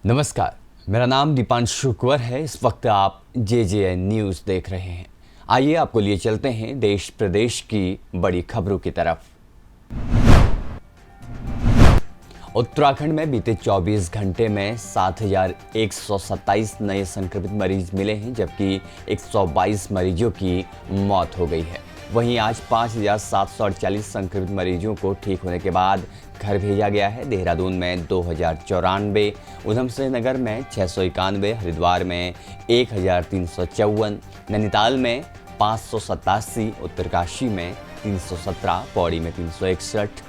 नमस्कार, मेरा नाम दीपांशु कुंवर है। इस वक्त आप JJN न्यूज़ देख रहे हैं। आइए आपको लिए चलते हैं देश प्रदेश की बड़ी खबरों की तरफ। उत्तराखंड में बीते 24 घंटे में 7,127 नए संक्रमित मरीज मिले हैं, जबकि 122 मरीजों की मौत हो गई है। वहीं आज 5,748 संक्रमित मरीजों को ठीक होने के बाद घर भेजा गया है। देहरादून में 2,094, उधमसिंह नगर में 691, हरिद्वार में 1,354, नैनीताल में 587, उत्तरकाशी में 317, पौड़ी में 361,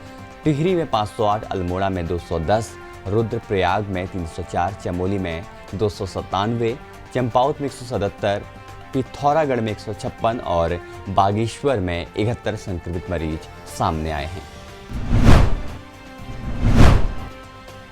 टिहरी में 508, अल्मोड़ा में 210, रुद्रप्रयाग में 304, चमोली में 297, चंपावत में 177, पिथौरागढ़ में 156 और बागेश्वर में 71 संक्रमित मरीज सामने आए हैं।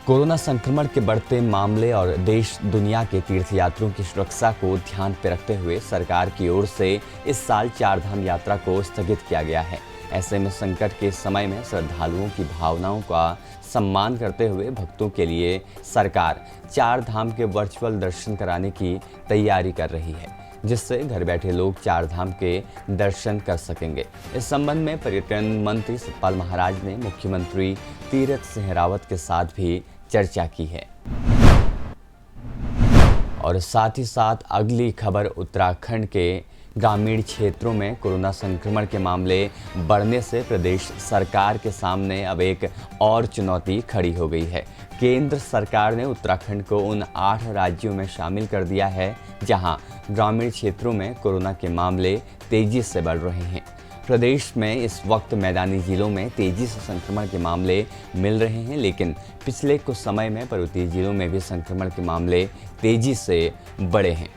कोरोना संक्रमण के बढ़ते मामले और देश दुनिया के तीर्थयात्रियों की सुरक्षा को ध्यान में रखते हुए सरकार की ओर से इस साल चारधाम यात्रा को स्थगित किया गया है। ऐसे में संकट के समय में श्रद्धालुओं की भावनाओं का सम्मान करते हुए भक्तों के लिए सरकार चारधाम के वर्चुअल दर्शन कराने की तैयारी कर रही है, जिससे घर बैठे लोग चारधाम के दर्शन कर सकेंगे। इस संबंध में पर्यटन मंत्री सतपाल महाराज ने मुख्यमंत्री तीरथ सिंह रावत के साथ भी चर्चा की है। और साथ ही साथ अगली खबर, उत्तराखंड के ग्रामीण क्षेत्रों में कोरोना संक्रमण के मामले बढ़ने से प्रदेश सरकार के सामने अब एक और चुनौती खड़ी हो गई है। केंद्र सरकार ने उत्तराखंड को उन 8 राज्यों में शामिल कर दिया है जहां ग्रामीण क्षेत्रों में कोरोना के मामले तेजी से बढ़ रहे हैं। प्रदेश में इस वक्त मैदानी जिलों में तेजी से संक्रमण के मामले मिल रहे हैं, लेकिन पिछले कुछ समय में पर्वतीय जिलों में भी संक्रमण के मामले तेजी से बढ़े हैं।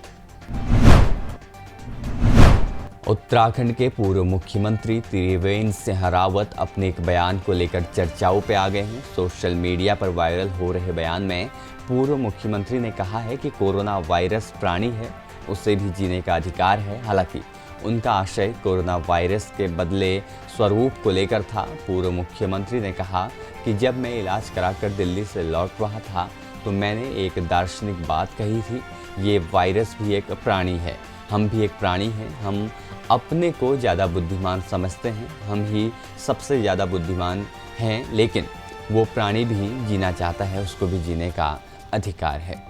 उत्तराखंड के पूर्व मुख्यमंत्री त्रिवेंद्र सिंह रावत अपने एक बयान को लेकर चर्चाओं पे आ गए हैं। सोशल मीडिया पर वायरल हो रहे बयान में पूर्व मुख्यमंत्री ने कहा है कि कोरोना वायरस प्राणी है, उसे भी जीने का अधिकार है। हालांकि उनका आशय कोरोना वायरस के बदले स्वरूप को लेकर था। पूर्व मुख्यमंत्री ने कहा कि जब मैं इलाज कराकर दिल्ली से लौट रहा था तो मैंने एक दार्शनिक बात कही थी, ये वायरस भी एक प्राणी है, हम भी एक प्राणी हैं। हम अपने को ज़्यादा बुद्धिमान समझते हैं, हम ही सबसे ज़्यादा बुद्धिमान हैं, लेकिन वो प्राणी भी जीना चाहता है, उसको भी जीने का अधिकार है।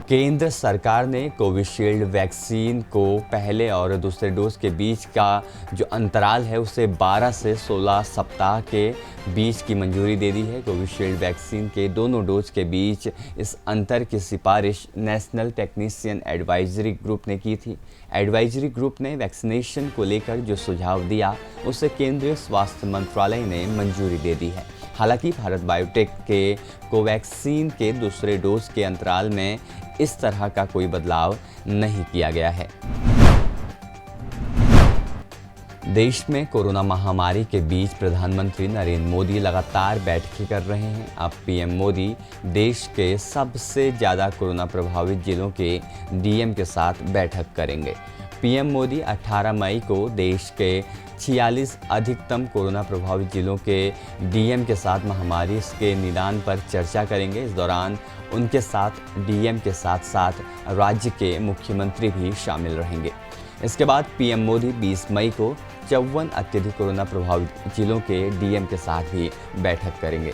केंद्र सरकार ने कोविशील्ड वैक्सीन को पहले और दूसरे डोज के बीच का जो अंतराल है उसे 12 से 16 सप्ताह के बीच की मंजूरी दे दी है। कोविशील्ड वैक्सीन के दोनों डोज के बीच इस अंतर की सिफारिश नेशनल टेक्नीशियन एडवाइजरी ग्रुप ने की थी। एडवाइजरी ग्रुप ने वैक्सीनेशन को लेकर जो सुझाव दिया उसे केंद्रीय स्वास्थ्य मंत्रालय ने मंजूरी दे दी है। हालांकि भारत बायोटेक के कोवैक्सीन के दूसरे डोज के अंतराल में इस तरह का कोई बदलाव नहीं किया गया है। देश में कोरोना महामारी के बीच प्रधानमंत्री नरेंद्र मोदी लगातार बैठकें कर रहे हैं। अब पीएम मोदी देश के सबसे ज़्यादा कोरोना प्रभावित जिलों के डीएम के साथ बैठक करेंगे। पीएम मोदी 18 मई को देश के 46 अधिकतम कोरोना प्रभावित जिलों के डीएम के साथ महामारी के निदान पर चर्चा करेंगे। इस दौरान उनके साथ डीएम के साथ साथ राज्य के मुख्यमंत्री भी शामिल रहेंगे। इसके बाद पीएम मोदी 20 मई को 54 अत्यधिक कोरोना प्रभावित जिलों के डीएम के साथ भी बैठक करेंगे।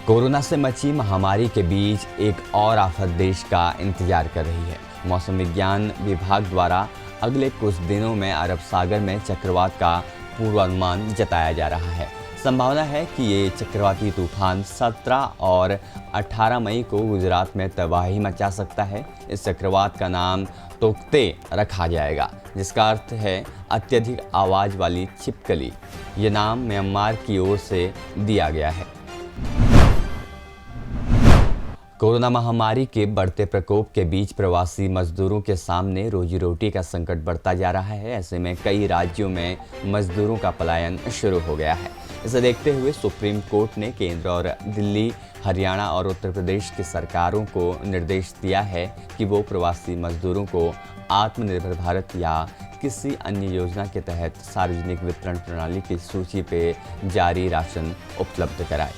कोरोना से मची महामारी के बीच एक और आफत देश का इंतजार कर रही है। मौसम विज्ञान विभाग द्वारा अगले कुछ दिनों में अरब सागर में चक्रवात का पूर्वानुमान जताया जा रहा है। संभावना है कि ये चक्रवाती तूफान 17 और 18 मई को गुजरात में तबाही मचा सकता है। इस चक्रवात का नाम तोकते रखा जाएगा, जिसका अर्थ है अत्यधिक आवाज़ वाली छिपकली। ये नाम म्यांमार की ओर से दिया गया है। कोरोना महामारी के बढ़ते प्रकोप के बीच प्रवासी मजदूरों के सामने रोजी रोटी का संकट बढ़ता जा रहा है। ऐसे में कई राज्यों में मजदूरों का पलायन शुरू हो गया है। इसे देखते हुए सुप्रीम कोर्ट ने केंद्र और दिल्ली, हरियाणा और उत्तर प्रदेश की सरकारों को निर्देश दिया है कि वो प्रवासी मजदूरों को आत्मनिर्भर भारत या किसी अन्य योजना के तहत सार्वजनिक वितरण प्रणाली की सूची पे जारी राशन उपलब्ध कराए।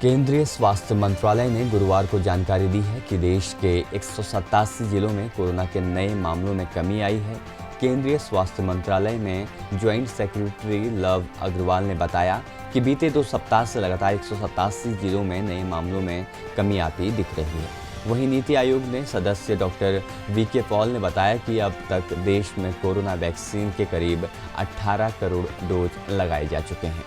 केंद्रीय स्वास्थ्य मंत्रालय ने गुरुवार को जानकारी दी है कि देश के 187 जिलों में कोरोना के नए मामलों में कमी आई है। केंद्रीय स्वास्थ्य मंत्रालय में ज्वाइंट सेक्रेटरी लव अग्रवाल ने बताया कि बीते 2 सप्ताह से लगातार 187 जिलों में नए मामलों में कमी आती दिख रही है। वहीं नीति आयोग ने सदस्य डॉक्टर वीके पॉल ने बताया कि अब तक देश में कोरोना वैक्सीन के करीब 18 करोड़ डोज लगाए जा चुके हैं।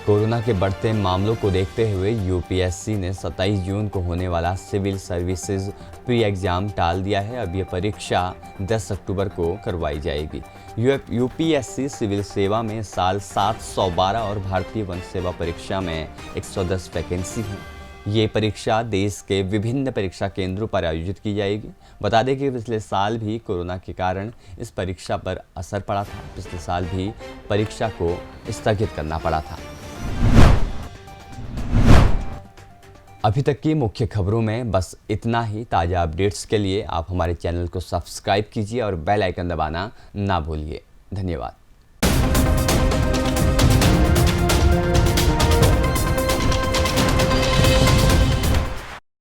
कोरोना के बढ़ते मामलों को देखते हुए यूपीएससी ने 27 जून को होने वाला सिविल सर्विसेज प्री एग्जाम टाल दिया है। अब ये परीक्षा 10 अक्टूबर को करवाई जाएगी। यूपीएससी सिविल सेवा में साल 712 और भारतीय वन सेवा परीक्षा में 110 वैकेंसी हैं। ये परीक्षा देश के विभिन्न परीक्षा केंद्रों पर आयोजित की जाएगी। बता दें कि पिछले साल भी कोरोना के कारण इस परीक्षा पर असर पड़ा था। पिछले साल भी परीक्षा को स्थगित करना पड़ा था। अभी तक की मुख्य खबरों में बस इतना ही। ताज़ा अपडेट्स के लिए आप हमारे चैनल को सब्सक्राइब कीजिए और बेल आइकन दबाना ना भूलिए। धन्यवाद।